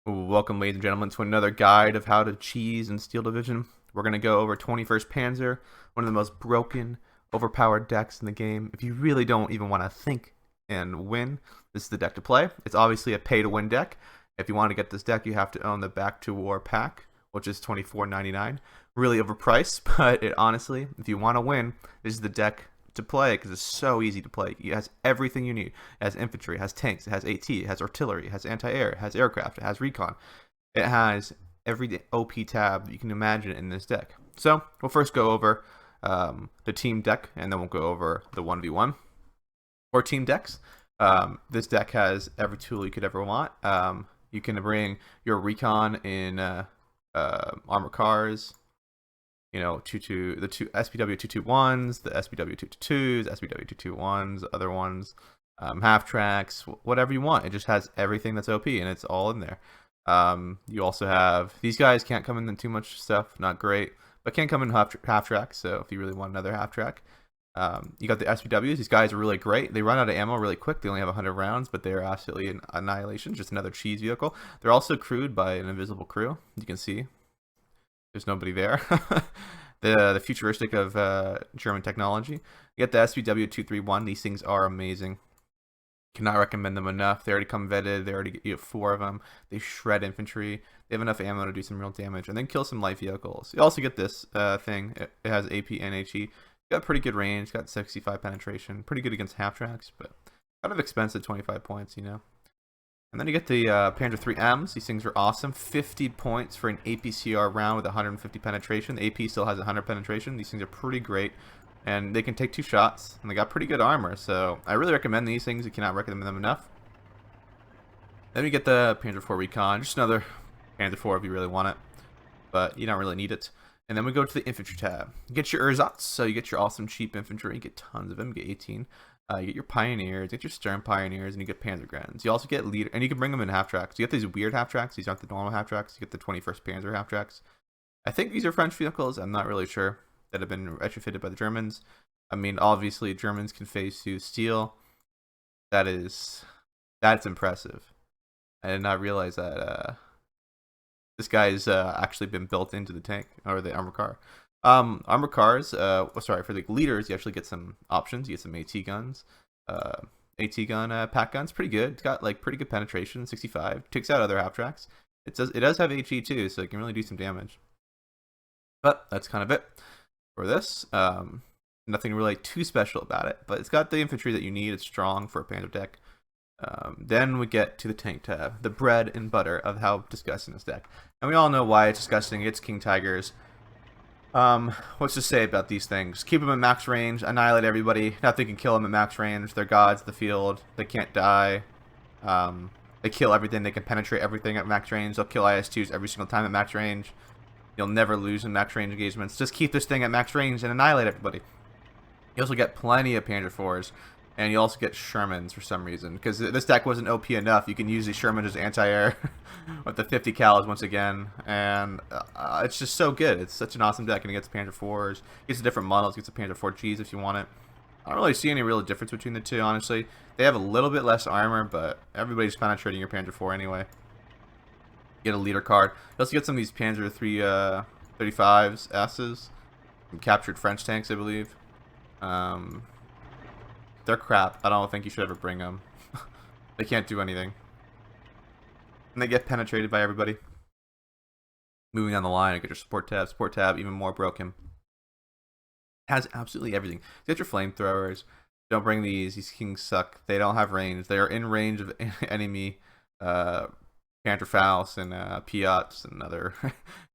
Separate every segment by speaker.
Speaker 1: Welcome, ladies and gentlemen, to another guide of how to cheese in Steel Division. We're going to go over 21st Panzer, one of the most broken, overpowered decks in the game. If you really don't even want to think and win, this is the deck to play. It's obviously a pay-to-win deck. If you want to get this deck, you have to own the Back to War pack, which is $24.99. Really overpriced, but honestly, if you want to win, this is the deck to play because it's so easy to play. It has everything you need. It has infantry, it has tanks, it has AT, it has artillery, it has anti-air, it has aircraft, it has recon. It has every OP tab you can imagine in this deck. So we'll first go over the team deck, and then we'll go over the 1v1 or team decks. This deck has every tool you could ever want. You can bring your recon in armor cars, you know, the two SPW 221s, the SPW 222s, SPW 221s, other ones, half tracks, whatever you want. It just has everything that's OP, and it's all in there. You also have these guys can't come in too much stuff, not great, but can come in half track. So if you really want another half track, you got the SPWs. These guys are really great. They run out of ammo really quick. They only have 100 rounds, but they're absolutely an annihilation. Just another cheese vehicle. They're also crewed by an invisible crew. You can see there's nobody there. the futuristic of German technology. You get the SPW 231. These things are amazing. Cannot recommend them enough. They already come vetted. They already get 4 of them. They shred infantry. They have enough ammo to do some real damage, and then kill some light vehicles. You also get this thing. It has AP and HE. Got pretty good range. Got 65 penetration. Pretty good against half tracks, but kind of expensive. 25 points, you know. And then you get the Panzer 3Ms. These things are awesome. 50 points for an APCR round with 150 penetration. The AP still has 100 penetration. These things are pretty great. And they can take 2 shots. And they got pretty good armor. So I really recommend these things. You cannot recommend them enough. Then we get the Panzer 4 Recon. Just another Panzer 4 if you really want it. But you don't really need it. And then we go to the infantry tab. You get your ersatz. So you get your awesome cheap infantry. You get tons of them. You get 18. You get your pioneers, you get your stern pioneers, and you get Panzer Grens. You also get leader, and you can bring them in half tracks. You get these weird half tracks. These aren't the normal half tracks. You get the 21st Panzer half tracks. I think these are French vehicles. I'm not really sure, that have been retrofitted by the Germans. I mean, obviously Germans can phase use steel. That's impressive. I did not realize that this guy's actually been built into the tank or the armor car. Armor cars, sorry, for the leaders, you actually get some options. You get some AT guns. AT gun pack guns, pretty good. It's got like pretty good penetration, 65. Takes out other half tracks. It does have HE too, so it can really do some damage. But that's kind of it for this. Nothing really too special about it, but it's got the infantry that you need. It's strong for a Panzer deck. Then we get to the tank tab, the bread and butter of how disgusting this deck. And we all know why it's disgusting. It's King Tigers. What's to say about these things? Keep them at max range, annihilate everybody. Nothing can kill them at max range. They're gods of the field. They can't die. They kill everything. They can penetrate everything at max range. They'll kill IS-2s every single time at max range. You'll never lose in max range engagements. Just keep this thing at max range and annihilate everybody. You also get plenty of Panzer 4s. And you also get Shermans for some reason. Because this deck wasn't OP enough. You can use these Shermans as anti-air with the 50 cals once again. And it's just so good. It's such an awesome deck. And it gets Panzer 4s. It gets different models. It gets a Panzer 4Gs if you want it. I don't really see any real difference between the two, honestly. They have a little bit less armor, but everybody's penetrating your Panzer 4 anyway. You get a leader card. You also get some of these Panzer 335s, S's. Some captured French tanks, I believe. They're crap. I don't think you should ever bring them. They can't do anything. And they get penetrated by everybody. Moving on the line, you get your support tab. Support tab, even more broken. Has absolutely everything. You get your flamethrowers. Don't bring these. These kings suck. They don't have range. They are in range of enemy Panther Faust and Piats and other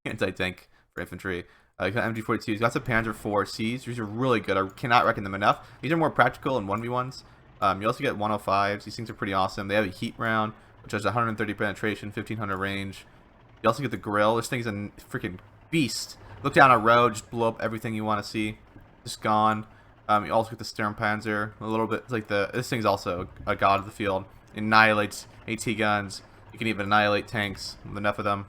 Speaker 1: anti-tank for infantry. You got MG42s, got some Panzer 4Cs. These are really good. I cannot recommend them enough. These are more practical in 1v1s. You also get 105s. These things are pretty awesome. They have a heat round, which has 130 penetration, 1500 range. You also get the grill. This thing's a freaking beast. Look down a road, just blow up everything you want to see. Just gone. You also get the Stern Panzer. A little bit like this thing's also a god of the field. Annihilates AT guns. You can even annihilate tanks with enough of them.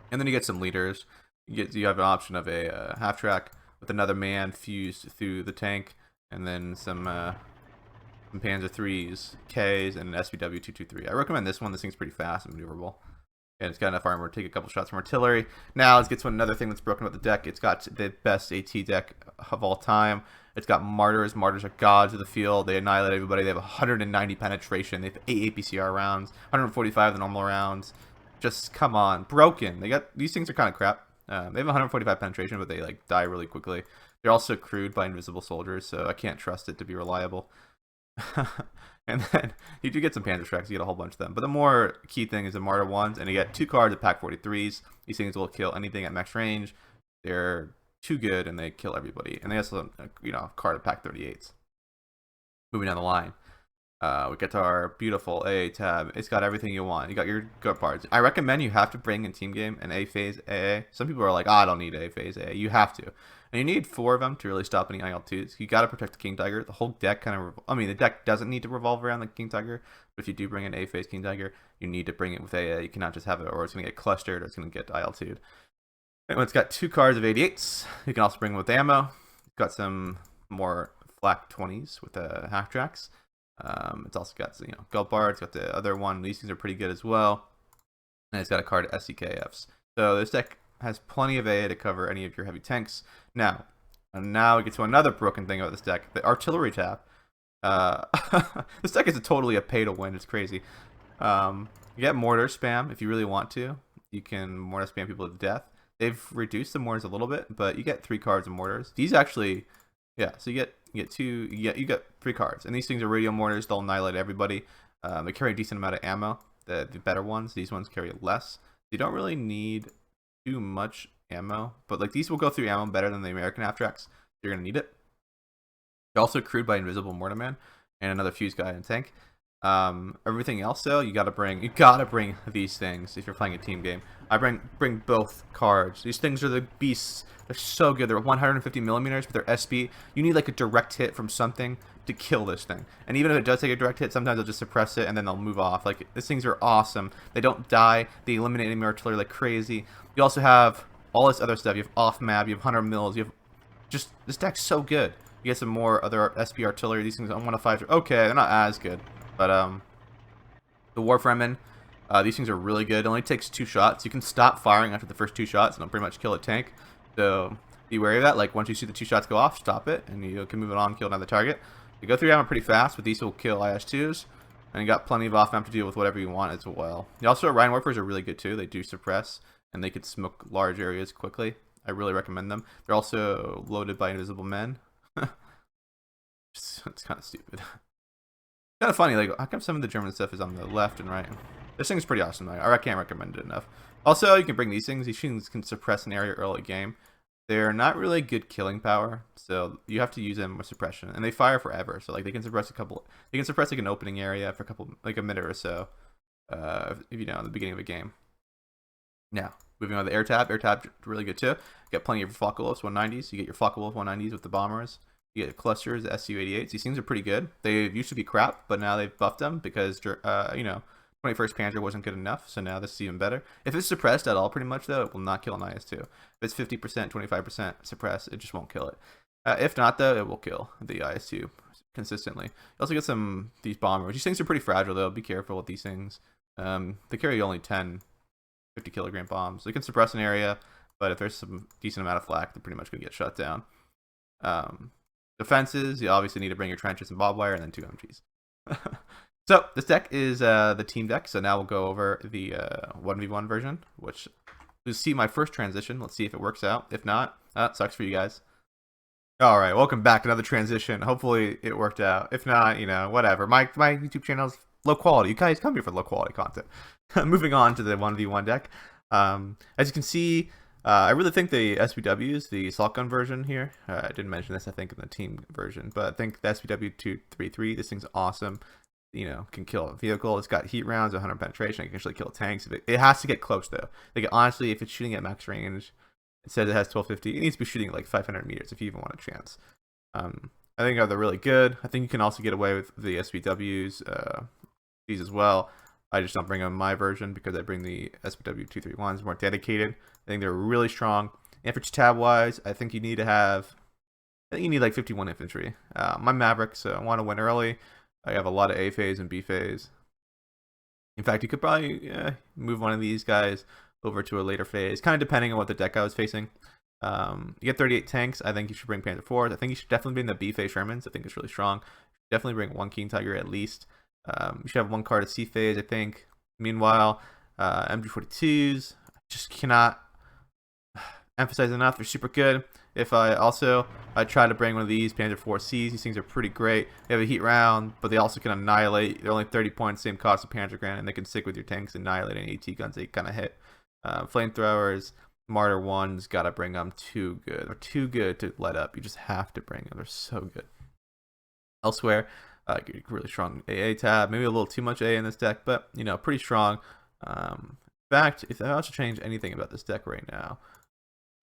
Speaker 1: And then you get some leaders. You have an option of a half track with another man fused through the tank, and then some Panzer 3s, Ks, and an SPW 223. I recommend this one. This thing's pretty fast and maneuverable. And it's got enough armor to take a couple shots from artillery. Now let's get to another thing that's broken about the deck. It's got the best AT deck of all time. It's got Mortars. Mortars are gods of the field. They annihilate everybody. They have 190 penetration. They have 8 APCR rounds, 145 the normal rounds. Just come on, broken. These things are kind of crap. They have 145 penetration, but they like die really quickly. They're also crewed by invisible soldiers, so I can't trust it to be reliable. And then you do get some Panzer tracks, you get a whole bunch of them. But the more key thing is the Mortar ones, and you get 2 cards of Pack 43s. These things will kill anything at max range. They're too good, and they kill everybody. And they also, a card of Pack 38s. Moving down the line, we get to our beautiful AA tab. It's got everything you want. You got your good parts. I recommend you have to bring in team game an A phase AA. Some people are like, I don't need A phase AA. You have to. And you need 4 of them to really stop any IL-2s. You got to protect the King Tiger. The whole deck the deck doesn't need to revolve around the King Tiger. But if you do bring in A-Phase King Tiger, you need to bring it with AA. You cannot just have it, or it's going to get clustered, or it's going to get IL-2'd. And it's got 2 cards of 88s. You can also bring it with ammo. It's got some more flak 20s with the half tracks. It's also got Gulp Bar. It's got the other one. These things are pretty good as well. And it's got a card of SCKFs. So this deck has plenty of AA to cover any of your heavy tanks. Now we get to another broken thing about this deck, the artillery tab. This deck is totally a pay to win. It's crazy. You get Mortar Spam if you really want to. You can Mortar Spam people to death. They've reduced the mortars a little bit, but you get 3 cards of mortars. These actually, so you get 3 cards, and these things are radio mortars. They'll annihilate everybody. They carry a decent amount of ammo. The better ones, these ones carry less. You don't really need too much ammo, but like these will go through ammo better than the American half tracks. You're gonna need it. You're also crewed by invisible Mortarman and another fuse guy and tank. Everything else though, you gotta bring these things if you're playing a team game. I bring both cards. These things are the beasts. They're so good. They're 150 millimeters, but they're SB. You need like a direct hit from something to kill this thing. And even if it does take a direct hit, sometimes they'll just suppress it and then they'll move off. Like, these things are awesome. They don't die. They eliminate enemy artillery like crazy. You also have all this other stuff. You have off map. You have 100 mils. You have just, this deck's so good. You get some more other SB artillery. These things on 105 are okay. They're not as good, but the Warfremen, these things are really good. It only takes 2 shots. You can stop firing after the first 2 shots, and it'll pretty much kill a tank. So be wary of that. Like, once you see the 2 shots go off, stop it, and you can move it on and kill another target. You go through ammo pretty fast, but these will kill IS-2s, and you got plenty of off map to deal with whatever you want as well. You also, Rhine Warpers are really good too. They do suppress, and they could smoke large areas quickly. I really recommend them. They're also loaded by invisible men. It's kind of stupid. Kind of funny, like, how come some of the German stuff is on the left and right? This thing's pretty awesome. I can't recommend it enough. Also, you can bring these things. These things can suppress an area early game. They're not really good killing power, so you have to use them with suppression, and they fire forever. So like they can suppress like an opening area for a minute or so, if in the beginning of a game. Now, moving on to the air tab. Air tab really good too. You get plenty of Focke-Wulfs 190s. You get your Focke-Wulf 190s with the bombers. You get clusters, the Su-88s. These things are pretty good. They used to be crap, but now they've buffed them because 21st Panzer wasn't good enough, so now this is even better. If it's suppressed at all, pretty much though, it will not kill an IS-2. If it's 50%, 25% suppressed, it just won't kill it. If not though, it will kill the IS-2 consistently. You also get these bombers. These things are pretty fragile though. Be careful with these things. They carry only 10 50 kilogram bombs. They can suppress an area, but if there's some decent amount of flak, they're pretty much gonna get shut down. Defenses, you obviously need to bring your trenches and barbed wire, and then 2 MGs. So this deck is the team deck. So now we'll go over the 1v1 version, which you'll see my first transition. Let's see if it works out. If not, sucks for you guys. All right, welcome back to another transition. Hopefully it worked out. If not, whatever. My YouTube channel is low quality. You guys come here for low quality content. Moving on to the 1v1 deck. As you can see, I really think the SBWs, the assault gun version here, I didn't mention this, I think, in the team version, but I think the SBW-233, this thing's awesome. Can kill a vehicle. It's got heat rounds, 100 penetration. It can actually kill tanks. It has to get close, though. Like, honestly, if it's shooting at max range, it says it has 1250. It needs to be shooting at like 500 meters if you even want a chance. I think they're really good. I think you can also get away with the SBWs, these as well. I just don't bring them in my version because I bring the SBW-231s more dedicated. I think they're really strong. Infantry tab wise, I think you need like 51 infantry. My Maverick, so I want to win early. I have a lot of A phase and B phase. In fact, you could probably move one of these guys over to a later phase, kind of depending on what the deck I was facing. You get 38 tanks. I think you should bring Panzer IVs. I think you should definitely bring the B phase Shermans. I think it's really strong. Definitely bring one King Tiger at least. You should have one card of C phase, I think. Meanwhile, MG42s, just cannot emphasize enough. They're super good. If I try to bring one of these Panzer IV Cs, these things are pretty great. They have a heat round, but they also can annihilate. They're only 30 points, same cost as Panzer Grand, and they can stick with your tanks, annihilate any AT guns they kind of hit. Flamethrowers, Martyr 1's gotta bring them. Too good. They're too good to let up. You just have to bring them. They're so good. Elsewhere, really strong AA tab. Maybe a little too much AA in this deck, but you know, pretty strong. In fact, if I was to change anything about this deck right now,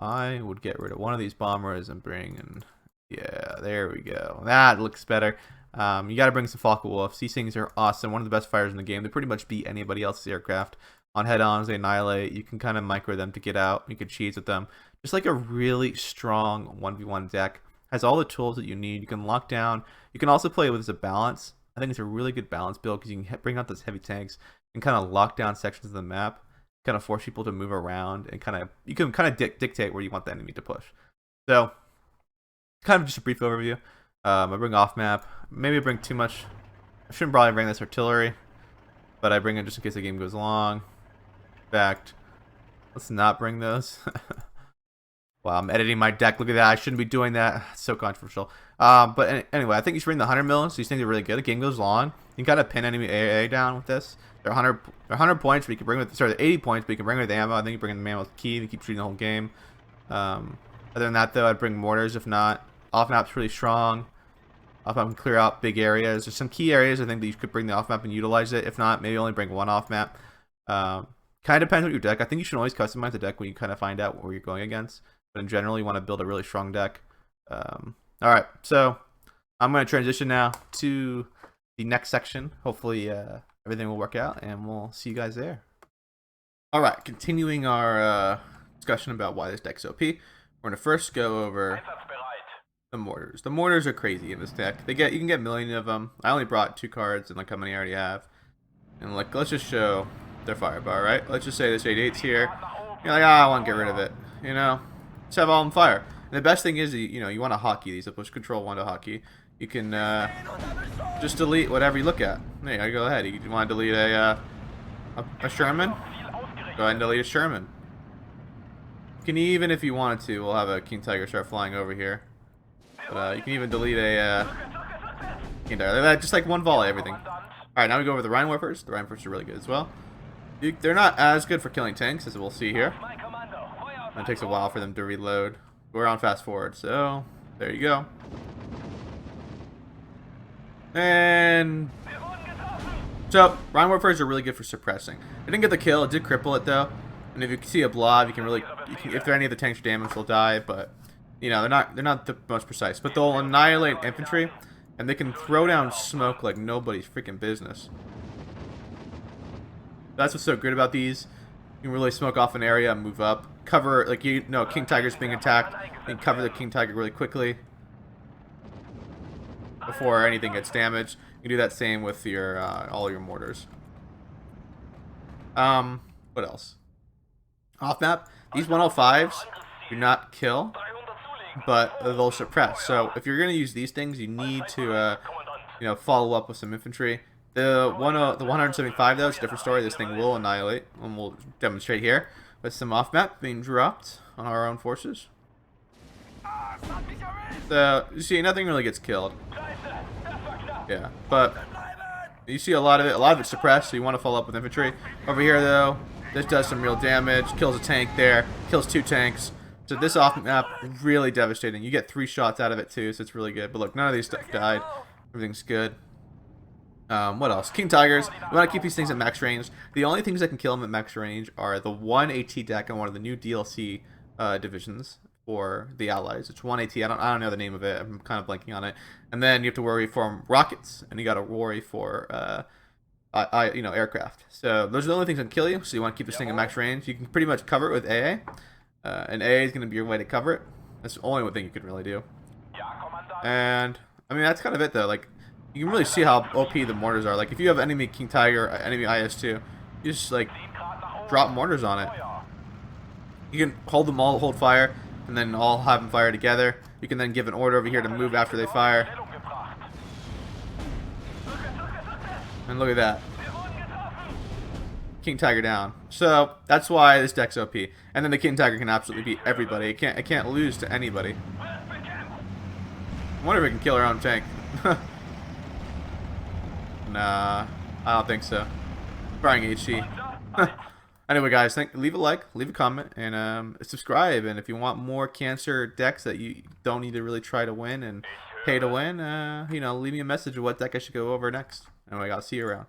Speaker 1: I would get rid of one of these bombers and bring in, yeah, there we go. That looks better. You got to bring some Focke-Wulfs. These things are awesome. One of the best fighters in the game. They pretty much beat anybody else's aircraft. On head-ons, they annihilate. You can kind of micro them to get out. You can cheese with them. Just like a really strong 1v1 deck. Has all the tools that you need. You can lock down. You can also play with as a balance. I think it's a really good balance build because you can bring out those heavy tanks and kind of lock down sections of the map. Kind of force people to move around and you can kind of dictate where you want the enemy to push. So kind of just a brief overview. I bring off map. Maybe I bring too much. I shouldn't probably bring this artillery, but I bring it just in case the game goes long. In fact, let's not bring those. Wow, I'm editing my deck. Look at that. I shouldn't be doing that. It's so controversial. But anyway, I think you should bring the 100 mil. So these things are really good. The game goes long. You can kind of pin enemy AA down with this. They're 100 points, but you can bring with, sorry, 80 points, but you can bring with ammo. I think you bring in the ammo with key and keep shooting the whole game. Other than that, though, I'd bring mortars if not. Off map's really strong. Off map can clear out big areas. There's some key areas I think that you could bring the off map and utilize it. If not, maybe only bring one off map. Kind of depends on your deck. I think you should always customize the deck when you kind of find out where you're going against. But in general, you want to build a really strong deck. Alright, so I'm going to transition now to the next section. Hopefully everything will work out, and we'll see you guys there. Alright, continuing our discussion about why this deck's OP. We're going to first go over the mortars. The mortars are crazy in this deck. You can get a million of them. I only brought 2 cards, and look how many I already have. And like, let's just show their firepower, right? Let's just say this 88's here. You're like, I want to get rid of it, you know? Just have all of them fire. And the best thing is, you know, you want to hotkey these. So push control 1 to hotkey. You can just delete whatever you look at. There you go. Ahead. You want to delete a Sherman? Go ahead and delete a Sherman. You can even, if you wanted to, we'll have a King Tiger start flying over here. But you can even delete a King Tiger. Just like one volley, everything. All right, now we go over the Rheinwerfers. The Rheinwerfers are really good as well. They're not as good for killing tanks, as we'll see here. It takes a while for them to reload. We're on fast forward, so there you go. And so Rheinwerfers are really good for suppressing. I didn't get the kill. It did cripple it though. And if you see a blob, you can really, if there are any of the tanks are damaged, they'll die. But you know, they're not the most precise. But they'll annihilate infantry, and they can throw down smoke like nobody's freaking business. That's what's so good about these. You can really smoke off an area and move up. Cover, like, you know, King Tiger's being attacked. You can cover the King Tiger really quickly before anything gets damaged. You can do that same with your all your mortars. What else? Off map, these 105s do not kill, but they'll suppress. So if you're gonna use these things, you need to you know, follow up with some infantry. The 175 though, it's a different story. This thing will annihilate, and we'll demonstrate here with some off map being dropped on our own forces. So you see, nothing really gets killed. Yeah, but you see a lot of it. A lot of it's suppressed, so you want to follow up with infantry. Over here though, this does some real damage. Kills a tank there. Kills 2 tanks. So this off map really devastating. You get 3 shots out of it too, so it's really good. But look, none of these stuff died. Everything's good. What else? King Tigers. We want to keep these things at max range. The only things that can kill them at max range are the 1 AT deck and one of the new DLC divisions for the allies. It's 1 AT. I don't know the name of it. I'm kind of blanking on it. And then you have to worry for rockets, and you got to worry for you know, aircraft. So those are the only things that can kill you. So you want to keep this thing at max range. You can pretty much cover it with AA, and AA is going to be your way to cover it. That's the only one thing you can really do. And I mean, that's kind of it though. Like, You can really see how OP the mortars are. Like if you have enemy King Tiger, enemy IS-2, you just like drop mortars on it. You can hold them all, hold fire, and then all have them fire together. You can then give an order over here to move after they fire. And look at that. King Tiger down. So that's why this deck's OP. And then the King Tiger can absolutely beat everybody. It can't lose to anybody. I wonder if it can kill our own tank. Nah, I don't think so. Trying HE. Anyway, guys, leave a like, leave a comment, and subscribe. And if you want more cancer decks that you don't need to really try to win and pay to win, you know, leave me a message of what deck I should go over next. Anyway, I'll see you around.